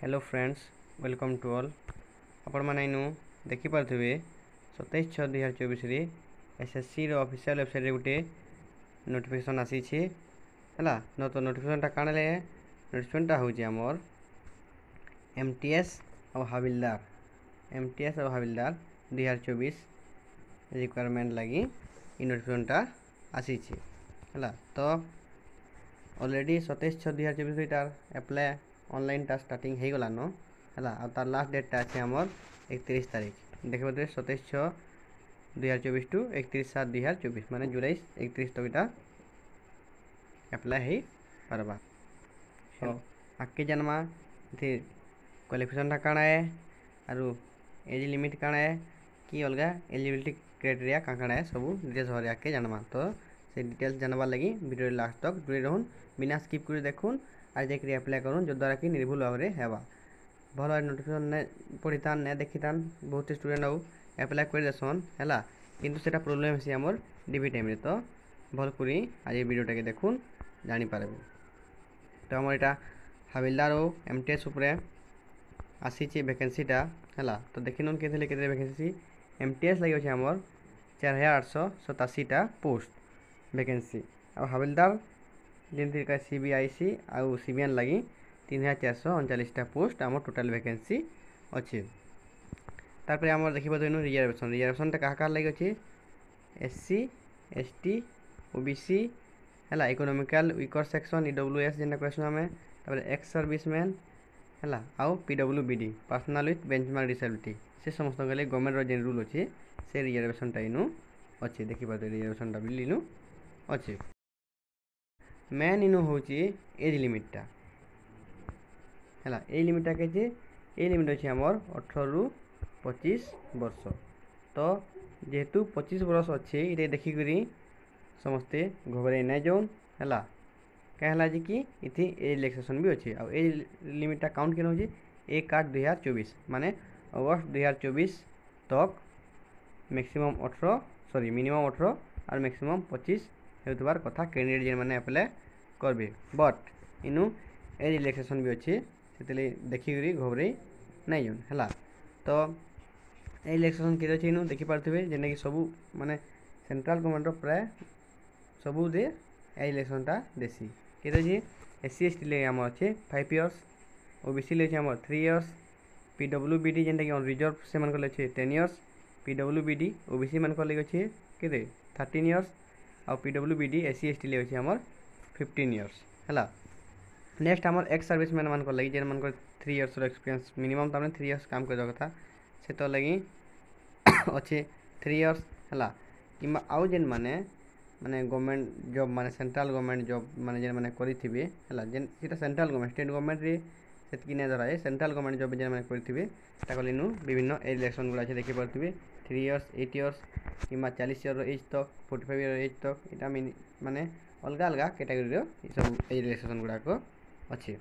Hello friends, welcome to all. आपण माने इनु देखि पारथुबे 27/6/2024 एसएससी रो ऑफिशियल वेबसाइट रे गुटे नोटिफिकेशन आसी छी हला न। तो नोटिफिकेशन टा काणे ले नोटिफिकेशन टा होची हमर एमटीएस और हाविलदार 2024 रिक्वायरमेंट लगी इ नोटिफिकेशन टा आसी छी हला। तो ऑलरेडी 27/6/2024 तार अप्लाई ऑनलाइन टा स्टार्टिंग हो गलान है। तार लास्ट डेट अच्छे आमर 31 तारीख देखो 27/6/2024 टू 31/7/2024 माने जुलाई 31 तक इटा अप्लाई हो पारबा। आगे जानमा थी क्वालिफिकेशन काଣା है आरु एज लिमिट काଣା है कि अलग एलिजिबिलिटी क्राइटेरिया काଣା है सब डिटेल्स भर आगे जानमा। तो से डिटेल्स जानवा लगी वीडियो लास्ट तक जुड़े रहून, बिना स्किप कर देखून आज जाकि अप्लाई करूँ जो द्वारा कि निर्भुल भाव में हेबा। भल नोटिफिकेशन ने पढ़ी था ने देखी था बहुत स्टूडेंट आउ अप्लाई कर देसन है किंतु सेटा प्रोब्लेम है आमर डीबी टाइम रे। तो भल करी आज वीडियोटा के देखून जानी पारबे। तो आमर एटा हाविलदार और एमटीएस उपरे आसी वैकेंसीटा है। तो देखी नन के वैकेंसी एमटीएस लगे आमर 4887 पोस्ट वैकेंसी और हाविलदार जमी का सीबीआईसी आउ सीबीएन लगी 3439 पोस्ट आम टोटाल वैकेंसी अच्छे। तार आम देखा रिजर्वेशन क्या लगे अच्छे एससी एसटी ओबीसी है इकोनॉमिकल वीकर सेक्शन ईडब्ल्यूएस जेना कहूँ आम एक्स सर्विसमैन है आउ PWBD personal with benchmark disability से समस्त गवर्नमेंट जेन रूल अच्छे से रिजर्वेशन इनु अच्छे देखी पारे रिजर्वेशन बिल इनु अच्छे। मेन इनु हूँ एज लिमिटा है एज लिमिटा के एज लिमिट अच्छे आमर 18 रु 25 वर्ष। तो जेहेतु 25 वर्ष अच्छे ये देखिक समस्ते घबराई नहीं जाऊन है क्या कि इथि एज रिलैक्सेशन भी अच्छे। आ एज लिमिटा काउंट के हो 1/8/2024 माने अगस्त 2024 तक मैक्सिमम 18 मिनिमम 18 और मैक्सिमम 25 होतार कथा कैंडिडेट जेन मैंने अप्लाई करबे। बट इनु एज रिलैक्सेशन भी अच्छे से देखिक घबराई नहीं जाऊन है। तो एज रिलैक्सेशन के अच्छे इनु देखी पारे जेना कि सबू माने सेंट्रल गवर्नमेंट प्राय सबू दे एज रिलैक्सेशनटा देसी के अच्छे एससी एसटी लगे आम अच्छे 5 इयर्स ओबीसी लगे आम 3 इयर्स पीडब्ल्यूबीडी जेनटा कि रिजर्व से मन अच्छे 10 इयर्स पीडब्ल्यूबीडी ओबीसी मान लगे अच्छे के 13 इयर्स और पीडब्ल्यूबीडी एससी एसटी लगे अच्छे आम 15 इयर्स है। नेक्स्ट आम एक्स सर्विसमैन मान लगी जेन मान 3 इयर्स एक्सपीरियंस मिनिमम तमें 3 इयर्स काम कर कथा से तो लगी अच्छे 3 इयर्स है कि आउ जेन माने माने गवर्नमेंट जॉब माने सेंट्रल गवर्नमेंट जॉब माने जेन माने करिथिबे है जेन सीटा सेंट्रल गवर्नमेंट स्टेट गवर्नमेंट रे सेतकी ने धरा सेंट्रल गवर्नमेंट जॉब जेन माने करिथिबे ताकलिनु विभिन्न एज रिलैक्सेशन गुला छै देखि परथिबे 3 इयर्स 8 इयर्स कि 40 इयर एज तक 45 इयर एज तक इटा माने अलग अलग कैटेगरी रो सब एज रिलैक्सेशन गुड़ा को अच्छे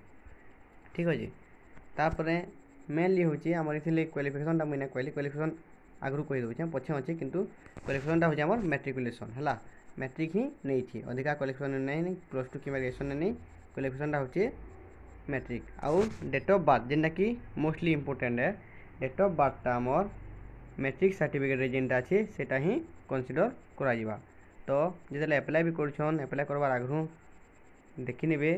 ठीक अच्छे। तापर मेनली हूँ आम ये क्वालिफिकेशन मुझे कहली क्वालिफिकेशन आगु कही दूचे पछे अच्छे किंतु क्वालिफिकेशन हूँ आम मैट्रिकुलेसन है मैट्रिक ही नहीं अधिका क्वालिफिकेशन नहीं +2 कि ग्रेजुएशन नहीं क्वालिफिकेशन हूँ मैट्रिक आउ डेट ऑफ बर्थ जेनटा कि मोस्टली इम्पोर्टेंट है डेट ऑफ बर्थटा आमर मैट्रिक सर्टिफिकेट जेनटा अच्छे सेटा ही कनसीडर करा। तो जिते अप्लाई भी करछन अप्लाई करवार आगु देखी नेबे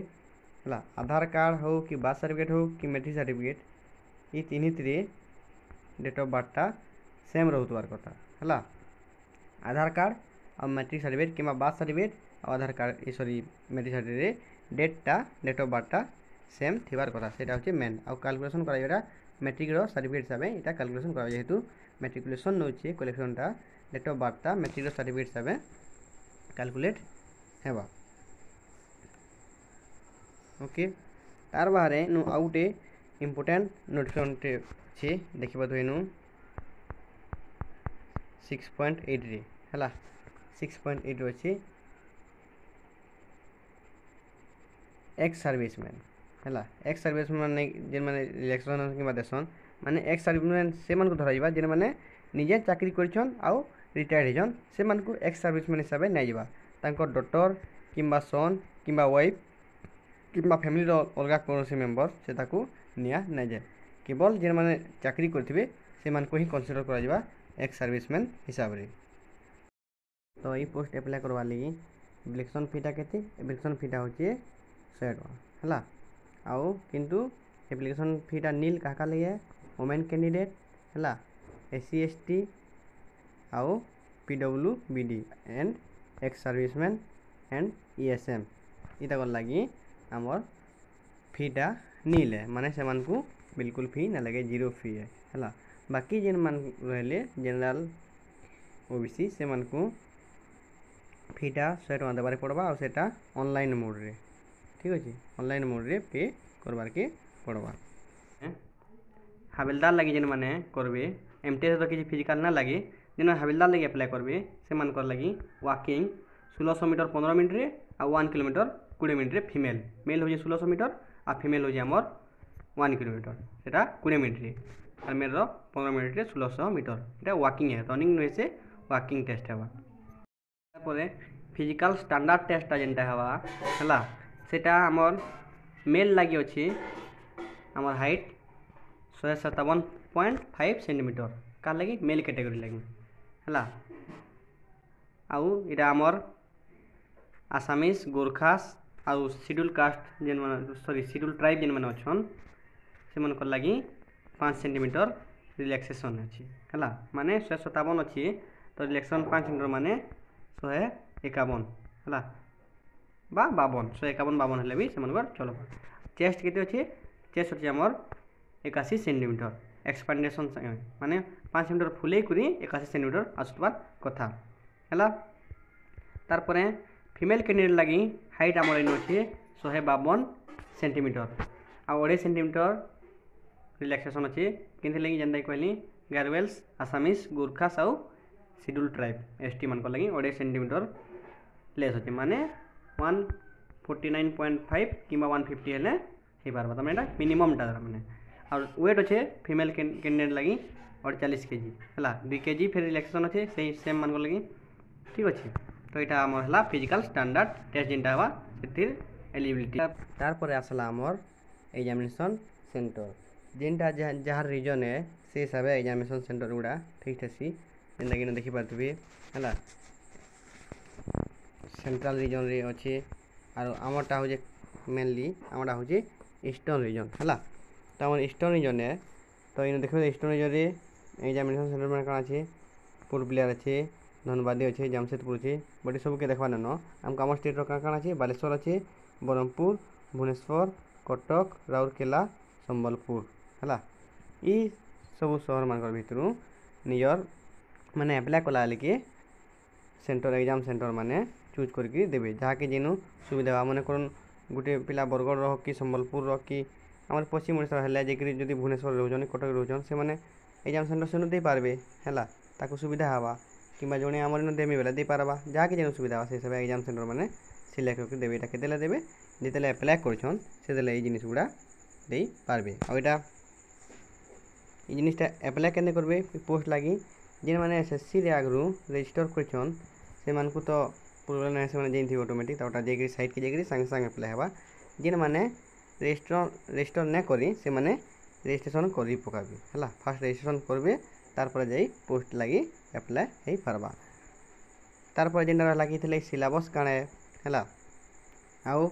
है आधार कार्ड हो कि बर्थ सर्टिफिकेट हो कि मैट्रिक सर्टिफिकेट ये तीन डेट ऑफ बर्थटा सेम रोतवार कथा है। आधार कार्ड और मैट्रिक सर्टिफिकेट कि बर्थ सर्टिफिकेट और Aadhaar card sorry matric certificate date of बर्थटा सेम थिबार कथा सेटा होचे मेन आउ कैलकुलेशन करा मैट्रिक सर्टिफिकेट हिसाब से यहाँ कैलकुलेशन करा जेहेतु मैट्रिकुलेशन नौचे क्वालिफिकेशनटा डेट ऑफ बर्थटा मैट्रिक सर्टिफिकेट हिसाब से कैलकुलेट हेबा ओके। तार बाहर नु आउ गोटे इम्पोर्टेंट नोटिफिकेशन अच्छे देखा इनु 6.8 रे है 6.8 अच्छे एक्स सर्विसमैन है एक्स सर्विसमैन जेन मैंने रिलैक्सेशन कि देसन माने एक्स सर्विसमैन से मन को धरा जेन मैंने निजे चाकरी करछन आउ रिटायर्ड होजन से मन को एक्स सर्विसमैन हिसाब से नहीं जावा डॉटर कि सन कि वाइफ किंबा फैमिली अलग कौन मेम्बर से निया नहीं जाए केवल जेन मैंने चाकरी करेंगे से ही कनसीडर करा एक सर्विसमैन हिसाब से। तो ये पोस्ट एप्लाय करवा लगी एप्लिकेशन फीटा के एप्लिकेशन फीटा हूँ 100 टका है आउ किंतु एप्लिकेशन फीटा नील क्या लगे वोमेन कैंडिडेट है SC ST आउ PWBD and ex serviceman and ESM इतक लगी आमर फीटा नील है माने से को बिल्कुल फी ना लगे 0 फी है बाकी जेन मान रहे जनरल OBC से को फीटा 100 टका देवार पड़वा और सेटा ऑनलाइन मोड रे ठीक अच्छे ऑनलाइन मोड रे पे करवार के पड़वा। हाबिलदार लगी जेन माने करबे MTS तो किसी फिजिकल ना लगे जेन हाबिलदार लगी अप्लाई करबे से मानकर लगी वॉकिंग 1600 मीटर 15 मिनट रे और 1 किलोमीटर 20 मिनट रे फीमेल मेल हो 1600 मीटर और फीमेल हो आमर 1 किलोमीटर सेटा 20 मिनट रे और मेल 15 मिनट रे 1600 मीटर ये वॉकिंग है रनिंग नुहे से वॉकिंग टेस्ट है। तारपरे फिजिकल स्टैंडर्ड टेस्टा जेनटा हवा है सेटा आमर मेल लगी अच्छी आमर हाइट 157.5 सेंटीमीटर का लगी मेल कैटेगरी लगी है आउ इटा आमर आसामीज गोरखास आउ शेड्यूल कास्ट जेन सॉरी शेड्यूल ट्राइब जेन मैंने अच्छन से मन लगी 5 सेंटीमीटर रिलैक्सेशन अच्छी है माने 157 अच्छी तो रिलैक्सेशन 5 सेंटीमीटर माने 151 है 151 हेले भी से चलो। चेस्ट के अच्छे चेस्ट अच्छे आमर 81 सेंटीमीटर एक्सपांडेशन माने 5 सेंटीमीटर फुले 81 सेंटीमीटर आसबार कथा है। तारपरे फीमेल कैंडिडेट लगी हाइट आमर इन अच्छे 152 सेंटीमीटर आ 2.5 सेंटीमीटर रिलैक्सेशन अच्छे कि लगी जेनता कहली गार्वेल्स आसामीज गोरखास आउ शेड्यूल ट्राइब ST मान लगी 2.5 सेंटीमीटर लेस अच्छे माने 149.5 कि 150 हेले हो पार्बा तमें मिनिमम टा मैंने और वेट अच्छे फीमेल कैंडिडेट लगी 48 kg है 2 kg फिर रिलैक्सेशन अच्छे से सेम मान लगी ठीक अच्छे। तो यहाँ आमर है फिजिकल स्टैंडर्ड टेस्ट जेनटा हवा से एलिजिबिलिटी तारपर आसला आमर एग्जामिनेशन सेंटर जेनटा जहाँ रिजन है से हिसाब से एग्जामिनेशन सेंटर गुड़ा फिक्स अच्छी जेनटा कि देखी पार्थे है सेंट्रल रिजन रे अच्छे और आमरटा हूँ मेनली आमरटा हूँ ईस्टर्न रिजन है तो आम ईस्टर्न रिजन है तो इन देख ईस्टर्न रिजन रे एग्जामिनेशन सेंटर में कौन अच्छे पुरबिलियार अच्छे धनबादी अच्छे जमशेदपुर अच्छे बट सब के देखा न आमको आम स्टेट क्या अच्छे बालेश्वर अच्छे ब्रह्मपुर भुवनेश्वर कटक राउरकेला संबलपुर है ये सब सहर मान भर निजर माने अप्लाई कला के सेंटर एग्जाम सेंटर माने चूज करके देवे जहाँ कि जेनु सुविधा मन कर गोटे पिला बरगढ़ रह कि संबलपुर कि आम पश्चिम ओडिशा है जदि भुवनेश्वर रोचन कटक रोचन से मैंने एग्जाम सेंटर से दे पारे है सुविधा हवा कि जड़े आम देमी बेले दे पार्बा जहाँ कि जेनु सुविधा से हिसाब एग्जाम सेंटर मैंने सिलेक्ट करके देवे यहाँ के देवे जिते एप्लाय कर से जिनिस गुड़ा दे पारे आईटा ये जिनिसटा एप्लाय के करेंगे पोस्ट लगी जेन मैंने SSC आगु रजिस्टर कर तो पूर्व से जाइन ऑटोमेटिक तो जाकि साइट के जाकि सांगे सांगे एप्लाय हवा जेन मैंने रजिस्टर न करी से मैंने रजिस्ट्रेशन कर पकाबी है फास्ट रजिस्ट्रेशन करेंगे तारपर जाई पोस्ट लगी एप्लाय हो पार्बा। तारपर जेन लगी सिलेबस काण है आउ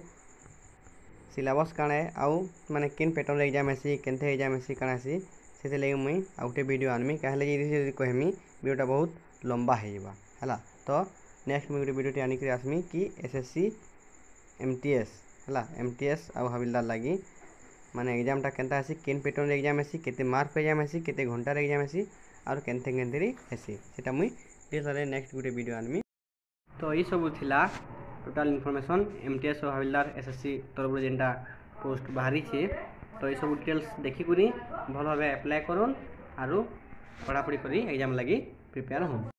सिलेबस काण आउ माने किन पैटर्न एग्जाम आसी केनथे एग्जाम आसी काण आसी से लगे मुई आउटे वीडियो आनमी कहें कहमी वीडियोटा बहुत लंबा होगा है तो नेक्स्ट मुझे वीडियो आनिक आसमी कि SSC MTS है MTS आउ हाबिलदार लगी माने एग्जामटा केनता आसी केन पैटर्न एग्जाम आसी केते मार्क एग्जाम आसी केते घंटार एग्जाम आसी और केनथे केनथेरी आसी सेटा मुई डेली नेक्स्ट गोटे वीडियो आनमी। तो ये सब थिला टोटल इनफॉरमेशन MTS और हाबिलदार SSC तरफ जेनटा पोस्ट बाहरी छे तो ये सब डिटेल्स देखिक भल भाव एप्लाय करन आरु पढ़ापढ़ी करी एग्जाम लगी प्रिपेयर हूँ।